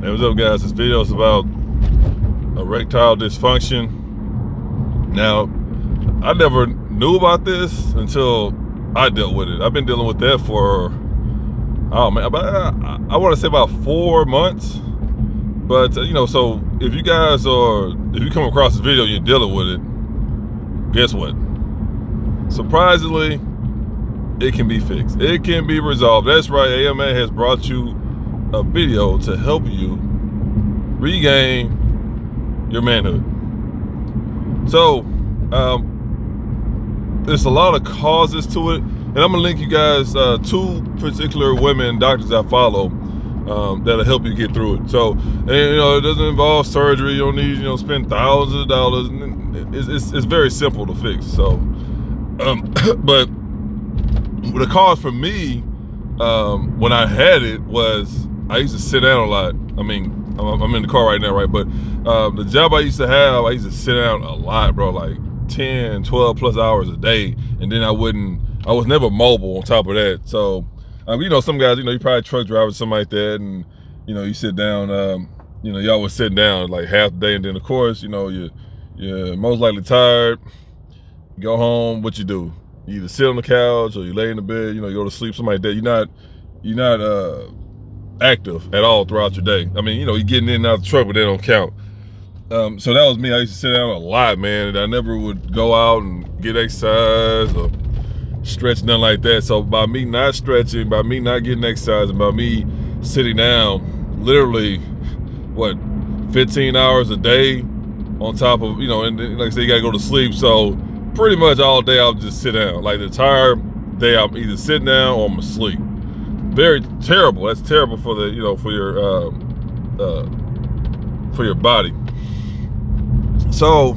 Hey, what's up, guys? This video is about erectile dysfunction. Now, I never knew about this until I dealt with it. I've been dealing with that for, I want to say about 4 months. But, so if you come across this video and you're dealing with it, guess what? Surprisingly, it can be fixed. It can be resolved. That's right, AMA has brought you a video to help you regain your manhood. So there's a lot of causes to it, and I'm gonna link you guys 2 particular women doctors I follow that'll help you get through it. So, and, it doesn't involve surgery. You don't need spend thousands of dollars. It's very simple to fix. So but the cause for me when I had it was I used to sit down a lot. I mean, I'm in the car right now, right? But the job I used to have, I used to sit down a lot, bro, like 10, 12 plus hours a day. And then I was never mobile on top of that. So, some guys, you probably truck drivers, something like that. And, you sit down, y'all was sitting down like half the day. And then of course, you're most likely tired. You go home, what you do? You either sit on the couch or you lay in the bed, you go to sleep, something like that. You're not active at all throughout your day. I mean, you're getting in and out of the truck, but they don't count. So that was me. I used to sit down a lot, man, and I never would go out and get exercise or stretch, nothing like that. So by me not stretching, by me not getting exercise, and by me sitting down literally, 15 hours a day on top of, and like I said, you gotta go to sleep. So pretty much all day I'll just sit down. Like the entire day I'm either sitting down or I'm asleep. Very terrible. That's terrible for the, for your body. So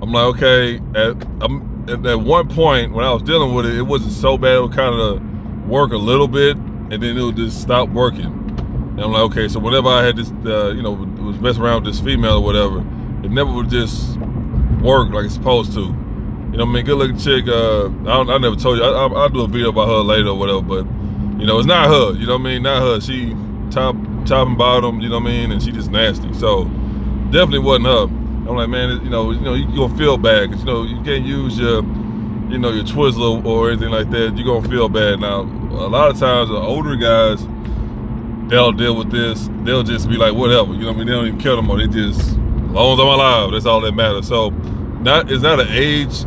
I'm like, okay, at one point when I was dealing with it, it wasn't so bad. It would kind of work a little bit and then it would just stop working. And I'm like, okay, so whenever I had this, was messing around with this female or whatever, it never would just work like it's supposed to. Good looking chick. I never told you. I'll do a video about her later or whatever, but it's not her, not her. She top and bottom, and she just nasty. So definitely wasn't her. I'm like, man, you gonna feel bad because you can't use your your Twizzler or anything like that. You're gonna feel bad. Now a lot of times the older guys, they'll deal with this. They'll just be like, whatever, they don't even care no more. They just, as long as I'm alive, that's all that matters. So it's not an age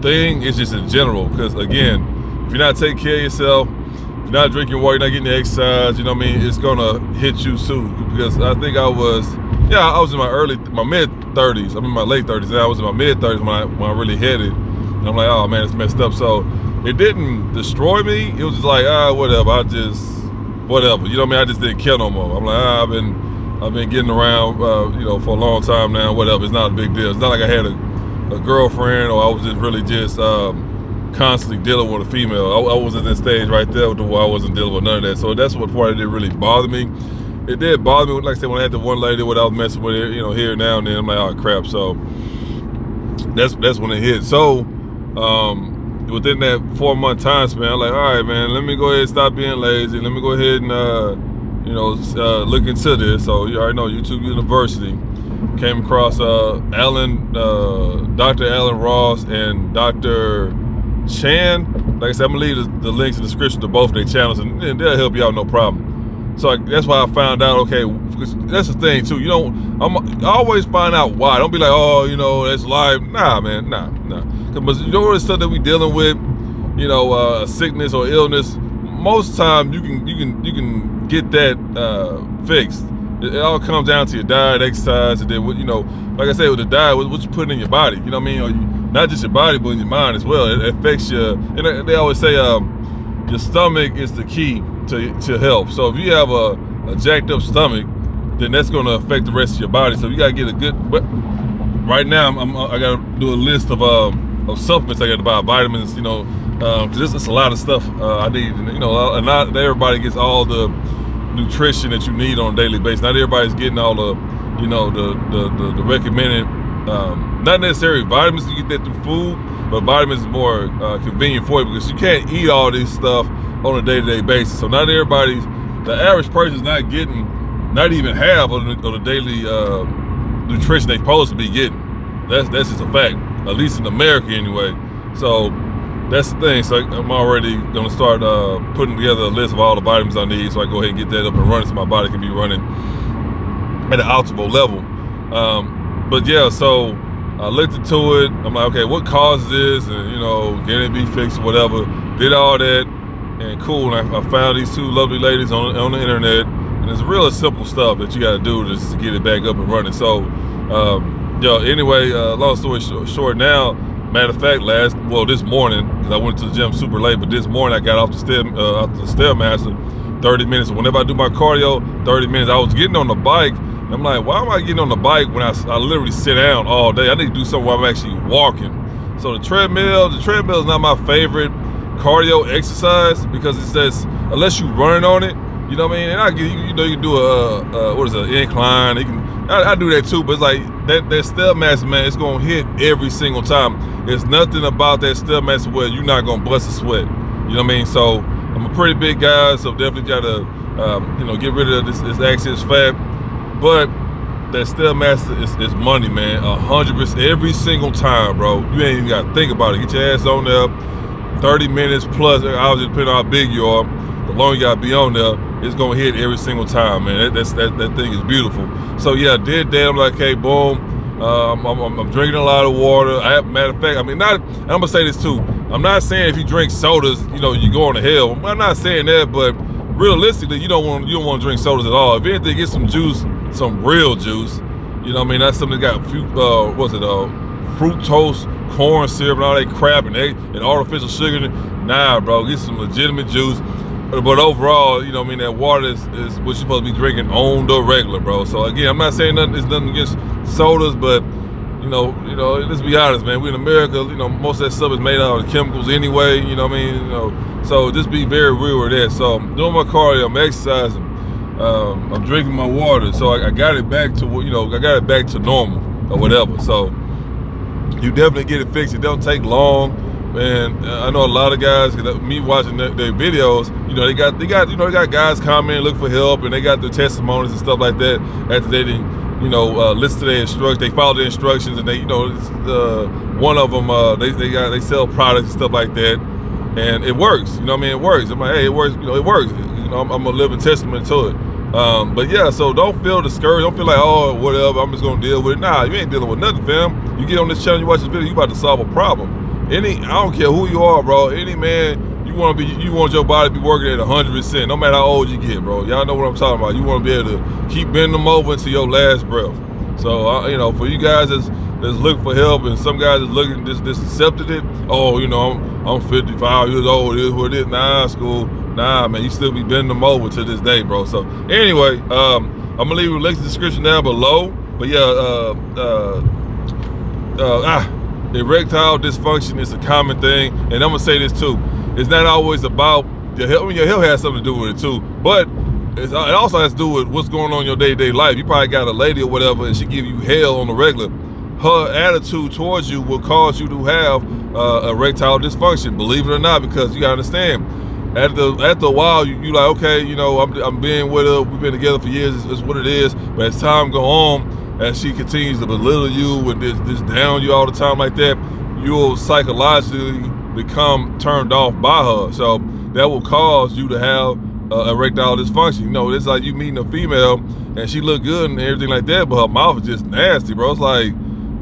thing. It's just in general, because again, if you're not taking care of yourself, if you're not drinking water, you're not getting the exercise, it's gonna hit you soon. Because I think I was in my mid 30s. I'm in my late 30s. And I was in my mid 30s when I really hit it. And I'm like, oh man, it's messed up. So it didn't destroy me. It was just like, whatever. Whatever. I just didn't care no more. I'm like, I've been getting around, for a long time now. Whatever. It's not a big deal. It's not like I had a girlfriend or I was just constantly dealing with a female. I was at that stage right there where I wasn't dealing with none of that. So that's what part that didn't really bother me. It did bother me, like I said, when I had the one lady what I was messing with, here and now and then. I'm like, oh crap. So that's when it hit. So within that 4-month time span, I'm like, all right, man, let me go ahead and stop being lazy. Let me go ahead and look into this. So you already know, YouTube University came across Dr. Alan Ross and Dr. Chan. Like I said, I'm gonna leave the links in the description to both their channels, and they'll help you out, no problem. So that's why I found out, okay, because that's the thing too. I always find out why. Don't be like, oh, that's live. Nah, man, nah. Because the stuff that we dealing with, sickness or illness, most time you can get that fixed. It all comes down to your diet, exercise, and then like I said, with the diet, what you put in your body. Or not just your body, but in your mind as well. It affects your. And they always say your stomach is the key to health. So if you have a jacked up stomach, then that's going to affect the rest of your body. So you got to get a good. But right now, I got to do a list of supplements. I got to buy vitamins. Because it's a lot of stuff I need. And not everybody gets all the nutrition that you need on a daily basis. Not everybody's getting all the the recommended not necessarily vitamins, you get that through food, but vitamins is more convenient for you because you can't eat all this stuff on a day-to-day basis. So not everybody's, the average person is not getting not even half of the daily nutrition they're supposed to be getting. That's just a fact, at least in America anyway. So that's the thing. So I'm already gonna start putting together a list of all the vitamins I need, so I go ahead and get that up and running, so my body can be running at an optimal level. But yeah, so I looked into it. I'm like, okay, what causes this, and can it be fixed or whatever? Did all that, and cool. And I found these two lovely ladies on the internet, and it's real simple stuff that you got to do just to get it back up and running. So, anyway, long story short, now, matter of fact, this morning, because I went to the gym super late, but this morning I got off the Stairmaster, 30 minutes. Whenever I do my cardio, 30 minutes. I was getting on the bike. I'm like, why am I getting on the bike when I literally sit down all day? I need to do something where I'm actually walking. So the treadmill is not my favorite cardio exercise, because it says, unless you running on it, you know what I mean? And I get, you can do an incline. I do that too, but it's like that Stairmaster, man, it's gonna hit every single time. There's nothing about that Stairmaster where you're not gonna bust a sweat. You know what I mean? So I'm a pretty big guy, so definitely gotta get rid of this excess fat. But that Stairmaster is money, man. 100% every single time, bro. You ain't even gotta think about it. Get your ass on there. 30 minutes plus. Obviously, depending on how big you are, the longer you gotta be on there, it's gonna hit every single time, man. That thing is beautiful. So yeah, I did that. I'm like, okay, boom. I'm drinking a lot of water. Matter of fact, I'm gonna say this too. I'm not saying if you drink sodas, you're going to hell. I'm not saying that, but realistically, you don't want to drink sodas at all. If anything, get some juice. Some real juice, you know what I mean? That's something that got fructose, corn syrup, and all that crap, and artificial sugar. Nah, bro, get some legitimate juice. But overall, you know what I mean, that water is what you're supposed to be drinking on the regular, bro. So again, I'm not saying it's nothing against sodas, but let's be honest, man. We in America, most of that stuff is made out of chemicals anyway. You know what I mean? So just be very real with that. So I'm doing my cardio, I'm exercising. I'm drinking my water, so I got it back to normal or whatever. So you definitely get it fixed. It don't take long, man. I know a lot of guys, me watching their videos, they got guys commenting, look for help, and they got their testimonies and stuff like that after they didn't, listen to their instructions. They follow the instructions, and they, one of them, they sell products and stuff like that, and it works. You know what I mean? It works. I'm like, hey, it works. It works. I'm a living testament to it. But yeah, so don't feel discouraged. Don't feel like, oh, whatever, I'm just gonna deal with it. Nah, you ain't dealing with nothing, fam. You get on this channel, you watch this video, you about to solve a problem. I don't care who you are, bro. Any man, you want your body to be working at 100%, no matter how old you get, bro. Y'all know what I'm talking about. You want to be able to keep bending them over until your last breath. So, for you guys that's looking for help, and some guys that's looking just accepted it. Oh, I'm 55 years old. It is what it is. Nah, school. Nah, man, you still be bending them over to this day, bro. So anyway, I'm gonna leave a link in the description down below. But yeah, erectile dysfunction is a common thing, and I'm gonna say this too. It's not always about your health. Your health has something to do with it too, but it also has to do with what's going on in your day-to-day life. You probably got a lady or whatever, and she give you hell on the regular. Her attitude towards you will cause you to have erectile dysfunction, believe it or not, because you gotta understand. After a while, you like, okay, I'm being with her. We've been together for years. It's what it is. But as time go on, as she continues to belittle you and just down you all the time like that, you'll psychologically become turned off by her. So that will cause you to have erectile dysfunction. It's like you meeting a female and she look good and everything like that, but her mouth is just nasty, bro. It's like,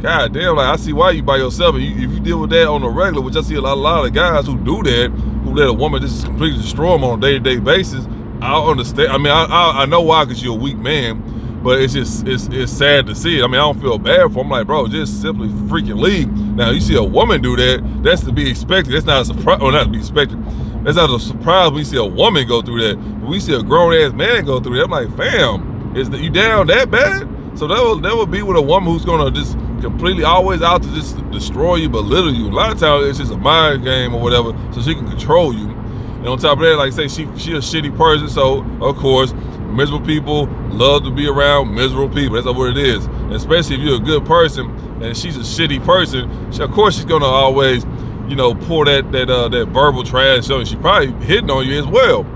God damn, like I see why you by yourself. If you deal with that on the regular, which I see a lot of guys who do that, who let a woman just completely destroy them on a day-to-day basis, I understand. I mean, I know why, because you're a weak man, but it's sad to see it. I mean, I don't feel bad for him. I'm like, bro, just simply freaking leave. Now, you see a woman do that, that's to be expected. That's not a surprise, or not to be expected. That's not a surprise when you see a woman go through that. But we see a grown-ass man go through that. I'm like, fam, you down that bad? So that would be with a woman who's gonna just completely always out to just destroy you, belittle you. A lot of times it's just a mind game or whatever, so she can control you. And on top of that, like I say, she a shitty person, so of course, miserable people love to be around miserable people. That's what it is. And especially if you're a good person and she's a shitty person, of course she's gonna always, pour that verbal trash on you. She probably hitting on you as well.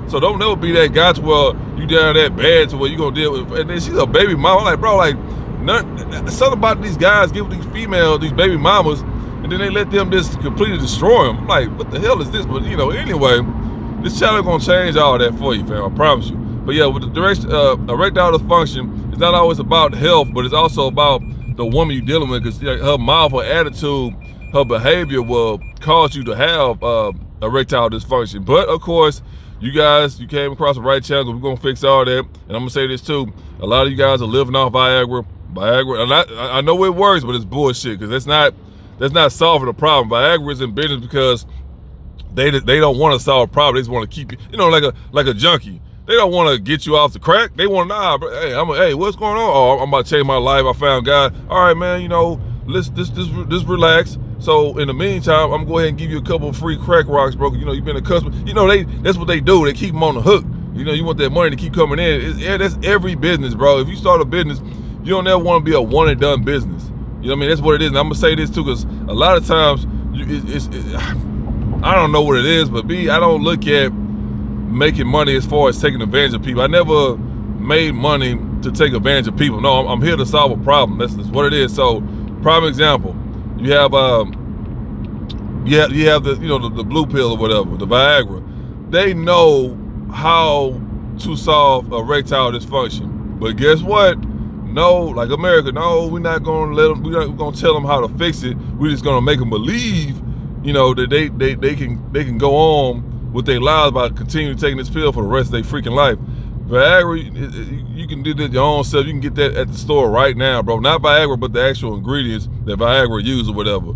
So don't never be that guy to where you down that bad to where you gonna deal with. And then she's a baby mama. I'm like, bro, like, something about these guys give these females, these baby mamas, and then they let them just completely destroy them. I'm like, what the hell is this? But anyway, this channel gonna change all that for you, fam. I promise you. But yeah, with the direction, erectile dysfunction, it's not always about health, but it's also about the woman you're dealing with, because her mouth, her attitude, her behavior will cause you to have erectile dysfunction. But of course, you came across the right channel. We're gonna fix all that. And I'm gonna say this too: a lot of you guys are living off Viagra. And I know it works, but it's bullshit, because that's not solving the problem. Viagra is in business because they don't want to solve a problem. They just want to keep you, like a junkie. They don't want to get you off the crack. They want, nah, bro, hey, what's going on? Oh, I'm about to change my life. I found God. All right, man, let's relax. So in the meantime, I'm gonna go ahead and give you a couple of free crack rocks, bro. You've been a customer. That's what they do. They keep them on the hook. You want that money to keep coming in. That's every business, bro. If you start a business, you don't ever want to be a one and done business. You know what I mean? That's what it is. And I'm gonna say this too, because a lot of times I don't know what it is, but I don't look at making money as far as taking advantage of people. I never made money to take advantage of people. No, I'm here to solve a problem. That's what it is. So, prime example, you have the the blue pill or whatever, the Viagra. They know how to solve erectile dysfunction, but guess what? No, like America, no, we're not gonna let them. We're not gonna tell them how to fix it. We're just gonna make them believe, that they can go on with their lives by continuing taking this pill for the rest of their freaking life. Viagra, you can do that your own self. You can get that at the store right now, bro. Not Viagra, but the actual ingredients that Viagra use or whatever.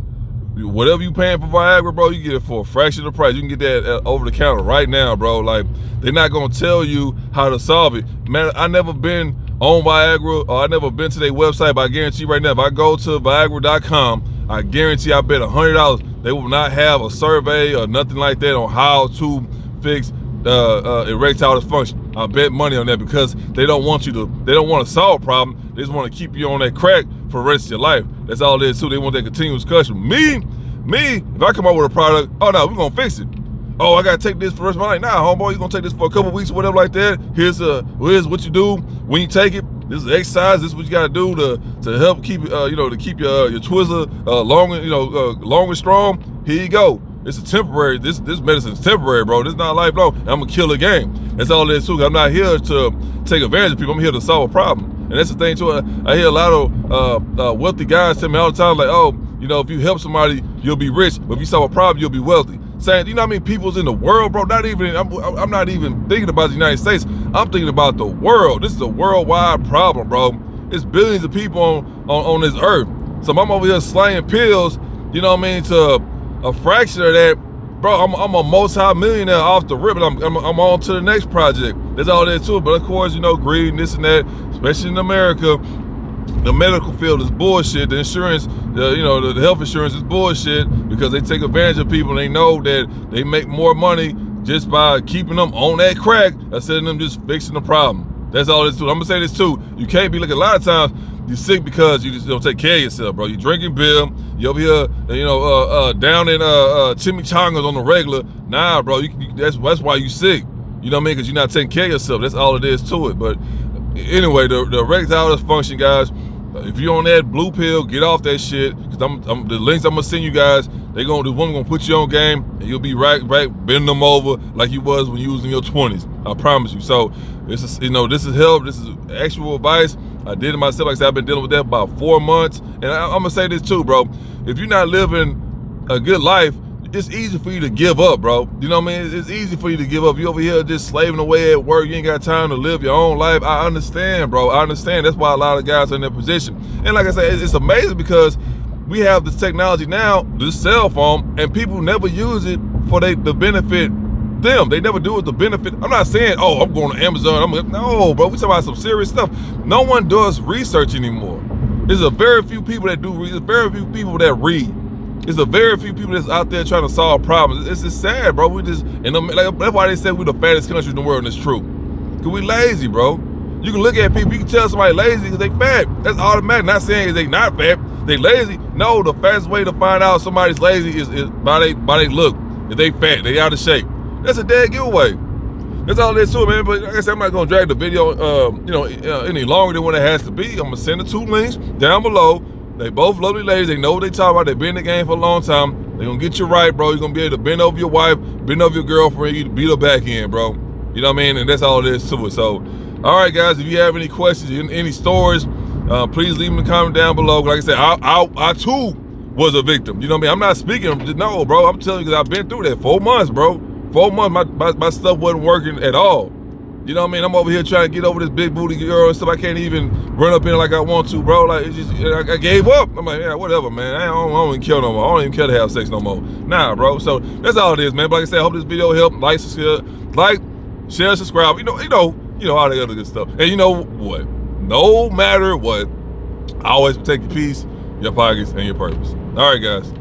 Whatever you paying for Viagra, bro, you get it for a fraction of the price. You can get that over the counter right now, bro. Like, they're not gonna tell you how to solve it. Man, I never been on Viagra, or I never been to their website, but I guarantee right now, if I go to Viagra.com, I guarantee I bet $100 they will not have a survey or nothing like that on how to fix erectile dysfunction. I bet money on that, because they don't want to solve a problem. They just want to keep you on that crack for the rest of your life. That's all it is too. They want that continuous cushion. Me, if I come up with a product, oh no, we're gonna fix it. Oh, I gotta take this for the rest of my life. Nah, homeboy, you're gonna take this for a couple weeks or whatever like that. Here's what you do when you take it. This is exercise. This is what you gotta do to help keep to keep your Twizzler long and strong. Here you go. It's a temporary. This medicine is temporary, bro. This is not lifelong. I'm gonna kill a game. That's all it is too. I'm not here to take advantage of people. I'm here to solve a problem. And that's the thing too. I hear a lot of wealthy guys tell me all the time, like, oh, if you help somebody, you'll be rich. But if you solve a problem, you'll be wealthy. Saying, you know how many people's in the world, bro? I'm not even thinking about the United States. I'm thinking about the world. This is a worldwide problem, bro. It's billions of people on this earth. So I'm over here slaying pills, you know what I mean, to a fraction of that, bro. I'm a multi-millionaire off the rip, and I'm on to the next project. That's all there is to it. But of course, greed and this and that, especially in America. The medical field is bullshit. The insurance, the health insurance is bullshit, because they take advantage of people, and they know that they make more money just by keeping them on that crack instead of them just fixing the problem. That's all it is too. I'm gonna say this too. You can't be, a lot of times you're sick because you just don't take care of yourself, bro. You drinking beer, you over here, down in chimichangas on the regular. Nah, bro, that's why you sick. You know what I mean? Because you're not taking care of yourself. That's all it is to it. But anyway, the erectile dysfunction, guys. If you're on that blue pill, get off that shit. Because the links I'm gonna send you guys, this woman gonna put you on game, and you'll be right bending them over like you was when you was in your 20s. I promise you. So this is help. This is actual advice. I did it myself. Like I said, I've been dealing with that for about 4 months. And I'm gonna say this too, bro. If you're not living a good life, it's easy for you to give up, bro. You know what I mean? It's easy for you to give up. You over here just slaving away at work. You ain't got time to live your own life. I understand, bro. I understand. That's why a lot of guys are in that position. And like I said, it's amazing, because we have this technology now, this cell phone, and people never use it for the benefit them. They never do it to benefit. I'm not saying, oh, I'm going to Amazon. No, bro. We talking about some serious stuff. No one does research anymore. There's a very few people that do. There's very few people that read. There's a very few people that's out there trying to solve problems. It's just sad, bro. That's why they say we're the fattest country in the world, and it's true. Because we lazy, bro. You can look at people, you can tell somebody lazy because they fat. That's automatic. Not saying they not fat, they lazy. No, the fastest way to find out somebody's lazy is by they look. If they fat, they out of shape. That's a dead giveaway. That's all there is to it, man. But like I said, I'm not gonna drag the video, any longer than what it has to be. I'm gonna send the 2 links down below. They both lovely ladies. They know what they talk about. They've been in the game for a long time. They're gonna get you right, bro. You're gonna be able to bend over your wife, bend over your girlfriend, you beat her back in, bro. You know what I mean? And that's all it is to it. So, all right, guys, if you have any questions, any stories, please leave them in the comment down below. Like I said, I too was a victim. You know what I mean? I'm not speaking, no, bro. I'm telling you because I've been through that. 4 months, bro. 4 months, my stuff wasn't working at all. You know what I mean? I'm over here trying to get over this big booty girl and stuff. I can't even run up in like I want to, bro. Like, it's just, I gave up. I'm like, yeah, whatever, man. I don't even care no more. I don't even care to have sex no more. Nah, bro. So that's all it is, man. But like I said, I hope this video helped. Like, share, subscribe. You know all the other good stuff. And you know what? No matter what, always protect your peace, your pockets, and your purpose. All right, guys.